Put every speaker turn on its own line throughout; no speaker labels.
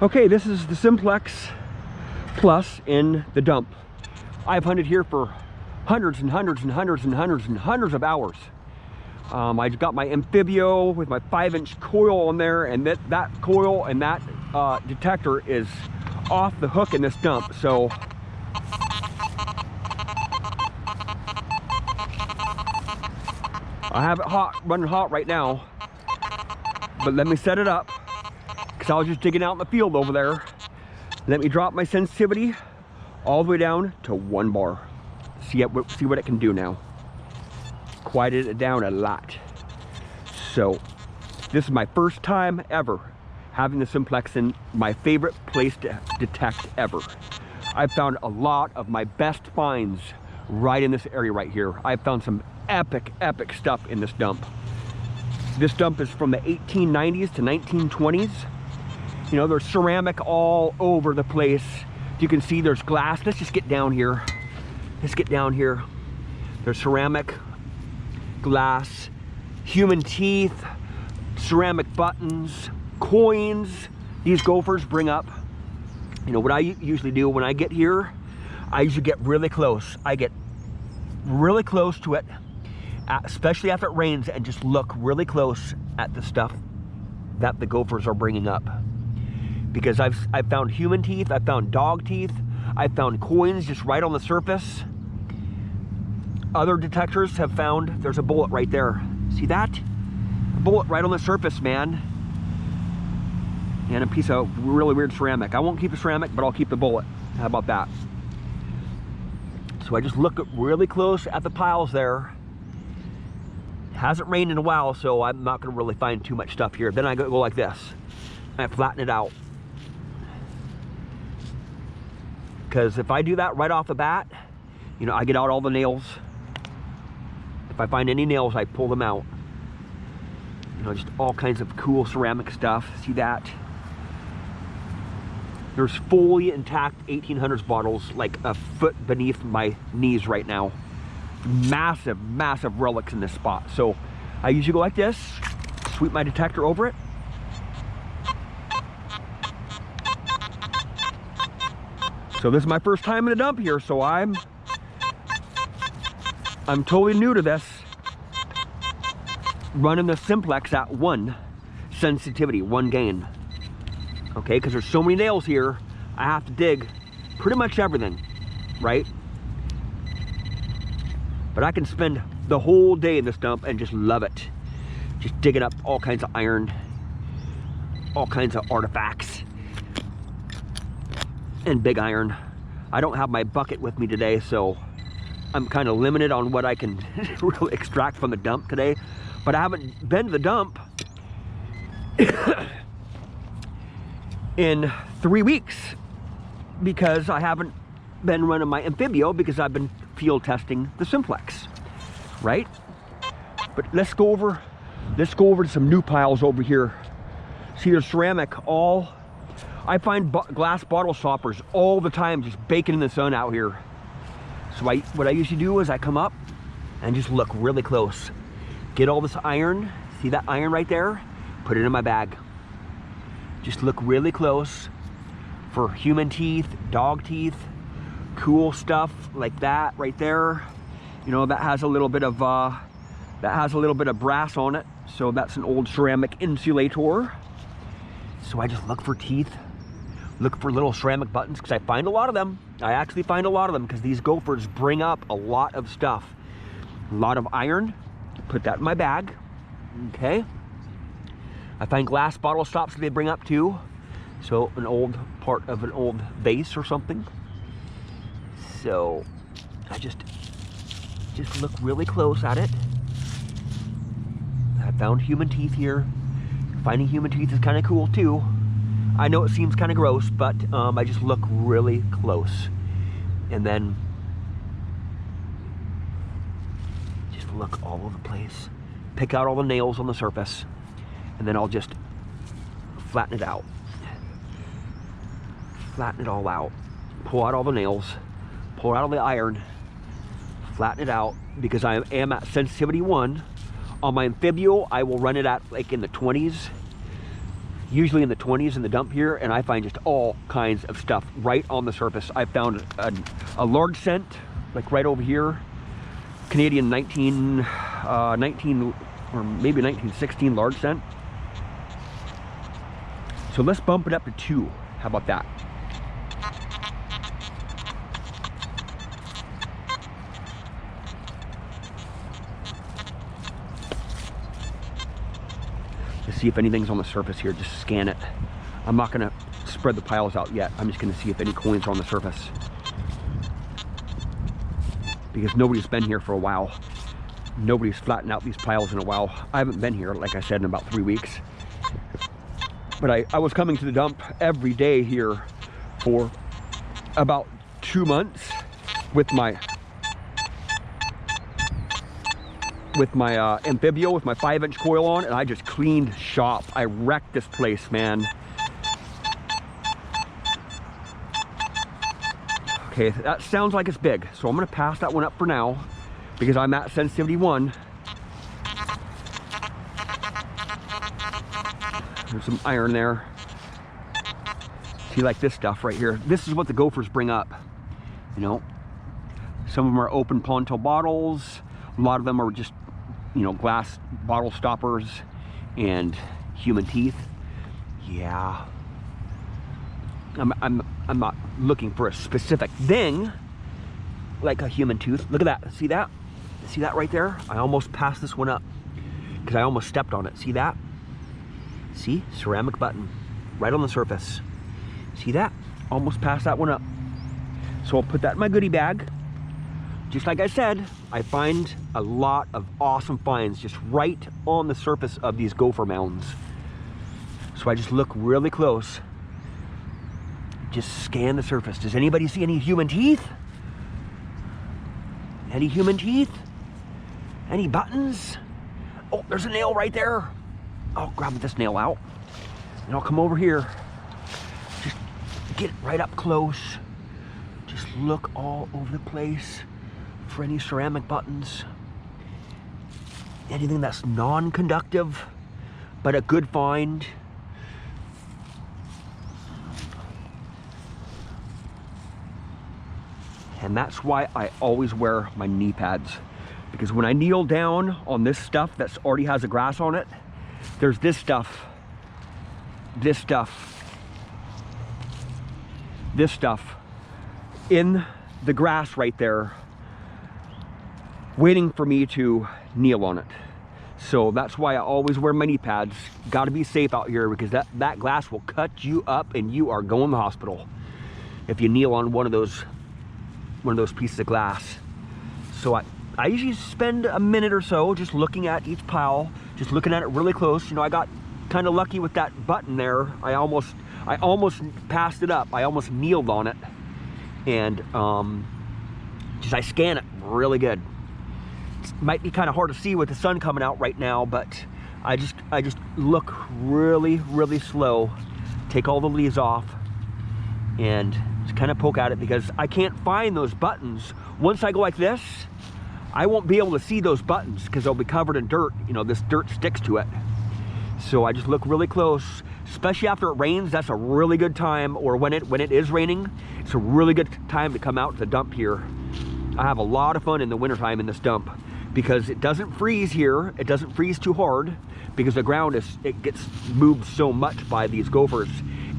Okay, this is the Simplex Plus in the dump. I've hunted here for hundreds and hundreds and hundreds and hundreds and hundreds of hours. I've got my Amphibio with my 5-inch coil on there, and that coil and that detector is off the hook in this dump. So I have it hot, running hot right now, but let me set it up because I was just digging out in the field over there. Let me drop my sensitivity all the way down to 1 bar. See what it can do now. Quieted it down a lot. So this is my first time ever having the Simplex in my favorite place to detect ever. I've found a lot of my best finds right in this area right here. I've found some epic stuff in this dump. This dump is from the 1890s to 1920s. You know, there's ceramic all over the place. You can see there's glass. Let's just get down here. Let's get down here. There's ceramic, glass, human teeth, ceramic buttons, coins. These gophers bring up, you know, what I usually do when I get here, I usually get really close. I get really close to it, especially after it rains, and just look really close at the stuff that the gophers are bringing up. Because I've found human teeth, I've found dog teeth, I've found coins just right on the surface. Other detectors have found, there's a bullet right there. See that? A bullet right on the surface, man. And a piece of really weird ceramic. I won't keep the ceramic, but I'll keep the bullet. How about that? So I just look really close at the piles there. It hasn't rained in a while, so I'm not gonna really find too much stuff here. Then I go like this. I flatten it out. Because if I do that right off the bat, you know, I get out all the nails. If I find any nails, I pull them out. You know, just all kinds of cool ceramic stuff. See that? There's fully intact 1800s bottles like a foot beneath my knees right now. Massive relics in this spot. So I usually go like this, sweep my detector over it. So this is my first time in a dump here, so I'm totally new to this. Running the Simplex at 1 sensitivity, 1 gain. Okay, because there's so many nails here, I have to dig pretty much everything, right? But I can spend the whole day in this dump and just love it. Just digging up all kinds of iron, all kinds of artifacts, and big iron. I don't have my bucket with me today, so I'm kind of limited on what I can really extract from the dump today. But I haven't been to the dump in 3 weeks because I haven't been running my Amphibio because I've been field testing the Simplex, right? But let's go over to some new piles over here. See, there's ceramic all. I find glass bottle stoppers all the time just baking in the sun out here. So what I usually do is I come up and just look really close. Get all this iron, see that iron right there? Put it in my bag. Just look really close for human teeth, dog teeth, cool stuff like that right there. You know, that has a little bit of brass on it. So that's an old ceramic insulator. So I just look for teeth. Look for little ceramic buttons because I find a lot of them. I actually find a lot of them because these gophers bring up a lot of stuff. A lot of iron. Put that in my bag. Okay. I find glass bottle stops that they bring up too. So an old part of an old vase or something. So I just look really close at it. I found human teeth here. Finding human teeth is kind of cool too. I know it seems kind of gross, but I just look really close. And then just look all over the place. Pick out all the nails on the surface. And then I'll just flatten it out. Flatten it all out. Pull out all the nails. Pull out all the iron. Flatten it out because I am at sensitivity 1. On my Amphibio, I will run it at like in the 20s. usually in the 20s in the dump here, and I find just all kinds of stuff right on the surface. I found a large cent, like right over here, Canadian 19 or maybe 1916 large cent. So let's bump it up to 2. How about that? To see if anything's on the surface here, just scan it. I'm not gonna spread the piles out yet. I'm just gonna see if any coins are on the surface. Because nobody's been here for a while. Nobody's flattened out these piles in a while. I haven't been here, like I said, in about 3 weeks. But I was coming to the dump every day here for about 2 months with my Amphibio, with my 5-inch coil on, and I just cleaned shop. I wrecked this place, man. Okay, that sounds like it's big, so I'm gonna pass that one up for now because I'm at sensitivity 1. There's some iron there. See, like this stuff right here. This is what the gophers bring up, you know. Some of them are open Ponto bottles. A lot of them are just, you know, glass bottle stoppers and human teeth. Yeah. I'm not looking for a specific thing like a human tooth. Look at that. See that? See that right there? I almost passed this one up because I almost stepped on it. See that? See? Ceramic button right on the surface. See that? Almost passed that one up. So I'll put that in my goodie bag. Just like I said, I find a lot of awesome finds just right on the surface of these gopher mounds. So I just look really close. Just scan the surface. Does anybody see any human teeth? Any human teeth? Any buttons? Oh, there's a nail right there. I'll grab this nail out and I'll come over here. Just get it right up close. Just look all over the place for any ceramic buttons. Anything that's non-conductive, but a good find. And that's why I always wear my knee pads. Because when I kneel down on this stuff that already has a grass on it, there's this stuff in the grass right there, waiting for me to kneel on it. So that's why I always wear my knee pads. Got to be safe out here because that glass will cut you up and you are going to the hospital if you kneel on one of those pieces of glass. So I usually spend a minute or so just looking at each pile, just looking at it really close. You know, I got kind of lucky with that button there. I almost passed it up. I almost kneeled on it, and I scan it really good. It might be kind of hard to see with the sun coming out right now, but I just look really, really slow. Take all the leaves off and just kind of poke at it because I can't find those buttons. Once I go like this, I won't be able to see those buttons because they'll be covered in dirt. You know, this dirt sticks to it. So I just look really close, especially after it rains. That's a really good time, or when it is raining, it's a really good time to come out to the dump here. I have a lot of fun in the wintertime in this dump because it doesn't freeze here. It doesn't freeze too hard because the ground gets moved so much by these gophers.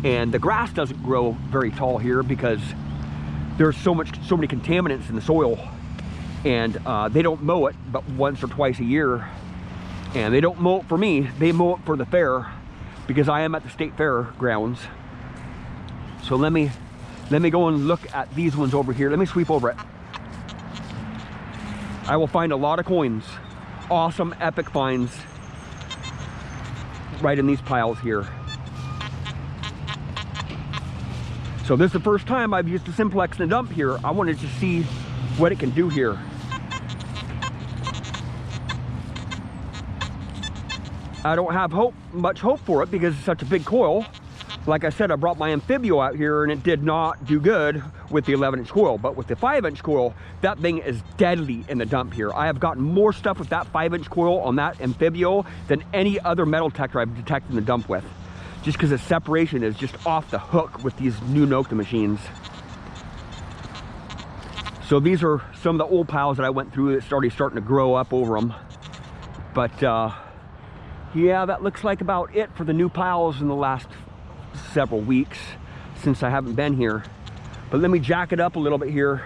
And the grass doesn't grow very tall here because there's so many contaminants in the soil. And they don't mow it but once or twice a year. And they don't mow it for me, they mow it for the fair because I am at the state fair grounds. So let me go and look at these ones over here. Let me sweep over it. I will find a lot of coins. Awesome, epic finds right in these piles here. So this is the first time I've used the Simplex in a dump here. I wanted to see what it can do here. I don't have much hope for it because it's such a big coil. Like I said, I brought my Amphibio out here and it did not do good with the 11-inch coil, but with the 5-inch coil, that thing is deadly in the dump here. I have gotten more stuff with that 5-inch coil on that Amphibio than any other metal detector I've detected in the dump with. just because the separation is just off the hook with these new Nokta machines. So these are some of the old piles that I went through that's already starting to grow up over them. But yeah, that looks like about it for the new piles in the last several weeks since I haven't been here. But let me jack it up a little bit here.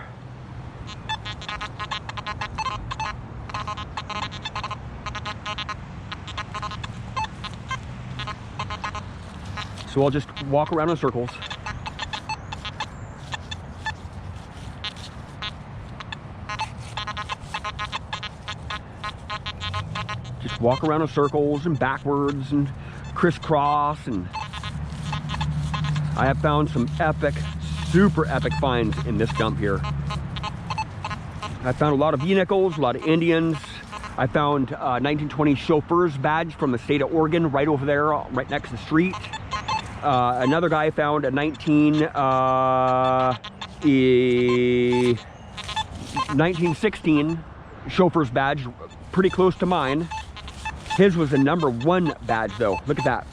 So I'll just walk around in circles. Just walk around in circles and backwards and crisscross, and I have found some epic, super epic finds in this dump here. I found a lot of V-nickels, a lot of Indians. I found a 1920 chauffeur's badge from the state of Oregon right over there, right next to the street. Another guy found a 1916 chauffeur's badge pretty close to mine. His was the #1 badge though. Look at that.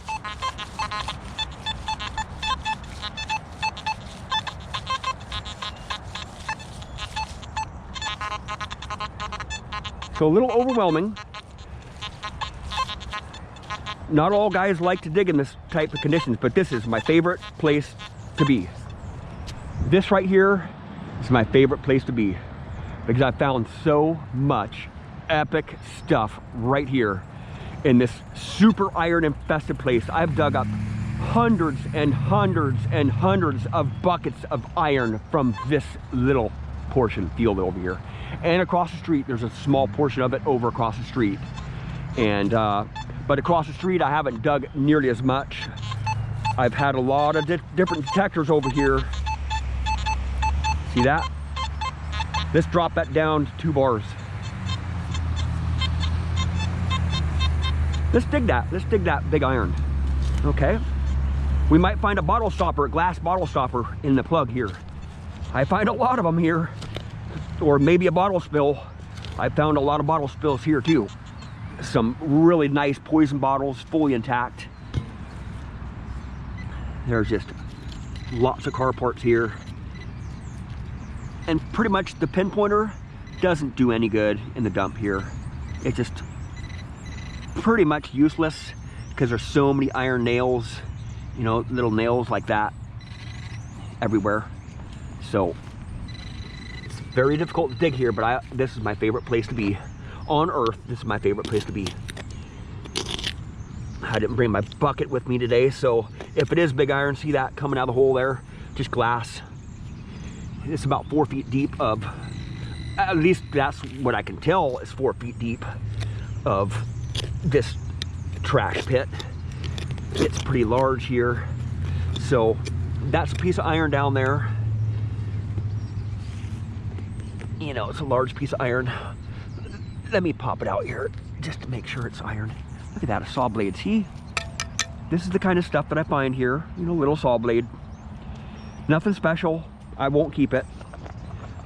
So a little overwhelming. Not all guys like to dig in this type of conditions, but this is my favorite place to be. This right here is my favorite place to be because I found so much epic stuff right here in this super iron infested place. I've dug up hundreds and hundreds and hundreds of buckets of iron from this little portion field over here. And across the street, there's a small portion of it over across the street. And but across the street, I haven't dug nearly as much. I've had a lot of different detectors over here. See that? Let's drop that down to 2 bars. Let's dig that. Let's dig that big iron. Okay. We might find a bottle stopper, a glass bottle stopper in the plug here. I find a lot of them here. Or maybe a bottle spill. I found a lot of bottle spills here too. Some really nice poison bottles, fully intact. There's just lots of car parts here. And pretty much the pinpointer doesn't do any good in the dump here. It's just pretty much useless because there's so many iron nails, you know, little nails like that everywhere. So it's very difficult to dig here, but this is my favorite place to be. On earth, this is my favorite place to be. I didn't bring my bucket with me today, so if it is big iron, see that coming out of the hole there? Just glass. It's about 4 feet deep of, at least that's what I can tell is 4 feet deep of this trash pit. It's pretty large here. So that's a piece of iron down there. You know, it's a large piece of iron. Let me pop it out here just to make sure it's iron. Look at that, a saw blade. See, this is the kind of stuff that I find here. You know, little saw blade. Nothing special. I won't keep it,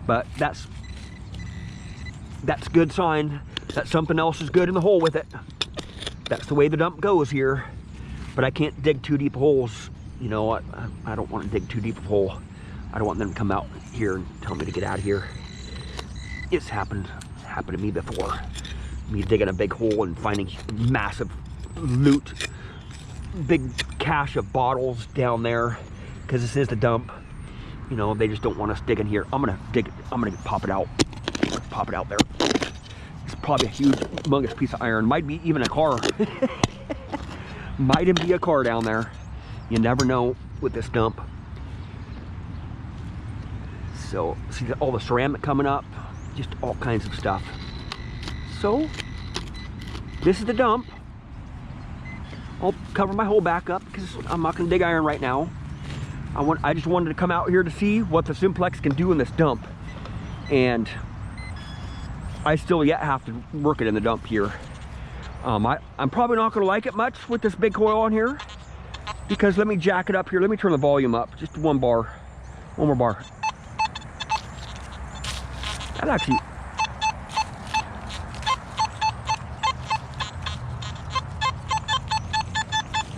but that's good sign that something else is good in the hole with it. That's the way the dump goes here. But I can't dig too deep holes. You know what? I don't want to dig too deep of a hole. I don't want them to come out here and tell me to get out of here. It's happened to me before. Me digging a big hole and finding massive loot, big cache of bottles down there, because this is the dump. You know, they just don't want us digging here. I'm gonna dig it. I'm gonna pop it out. Pop it out there. It's probably a huge, humongous piece of iron. Might be even a car. Might even be a car down there. You never know with this dump. So, see all the ceramic coming up. Just all kinds of stuff. So, this is the dump. I'll cover my hole back up because I'm not gonna dig iron right now. I just wanted to come out here to see what the Simplex can do in this dump. And I still yet have to work it in the dump here. I'm probably not gonna like it much with this big coil on here, because let me jack it up here. Let me turn the volume up, just 1 bar, 1 more bar. That actually,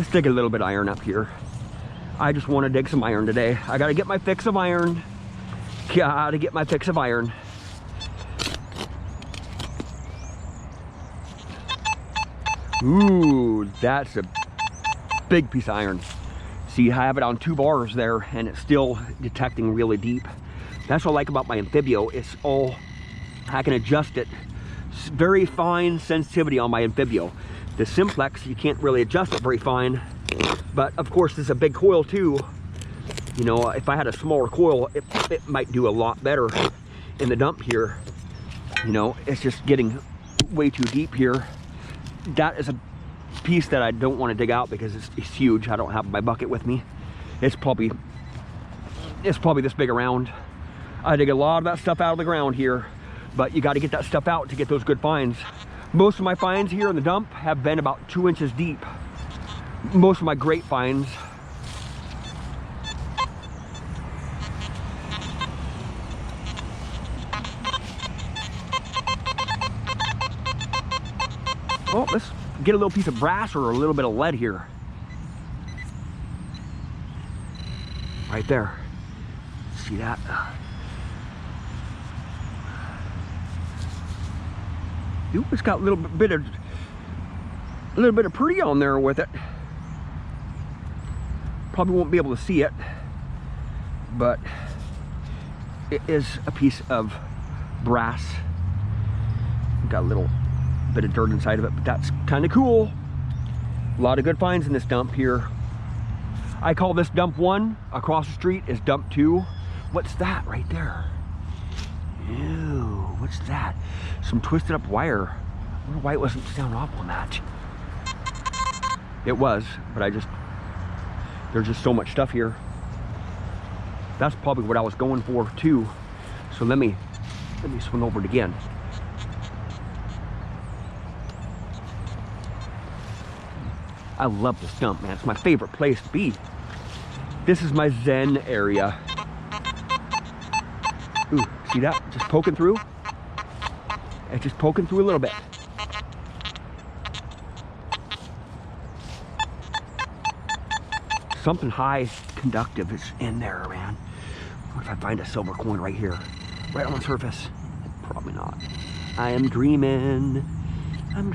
Let's dig a little bit of iron up here. I just want to dig some iron today. I gotta get my fix of iron. Gotta get my fix of iron. Ooh, that's a big piece of iron. See, I have it on 2 bars there, and it's still detecting really deep. That's what I like about my Amphibio. It's all, I can adjust it. It's very fine sensitivity on my Amphibio. The Simplex, you can't really adjust it very fine. But of course, this is a big coil too. You know, if I had a smaller coil, it might do a lot better in the dump here. You know, it's just getting way too deep here. That is a piece that I don't want to dig out because it's huge. I don't have my bucket with me. It's probably this big around. I dig a lot of that stuff out of the ground here, but you got to get that stuff out to get those good finds. Most of my finds here in the dump have been about 2 inches deep. Most of my great finds. Oh, let's get a little piece of brass or a little bit of lead here. Right there. See that? Ooh, it's got a little bit of pretty on there with it. Probably won't be able to see it, but it is a piece of brass. Got a little bit of dirt inside of it, but that's kind of cool. A lot of good finds in this dump here. I call this dump 1. Across the street is dump 2. What's that right there? Ew, what's that? Some twisted up wire. I wonder why it wasn't sound off on that. It was, but there's just so much stuff here. That's probably what I was going for too. So let me swing over it again. I love this dump, man. It's my favorite place to be. This is my zen area. Ooh, see that? Just poking through. It's just poking through a little bit. Something high conductive is in there, man. What if I find a silver coin right here? Right on the surface? Probably not. I am dreaming.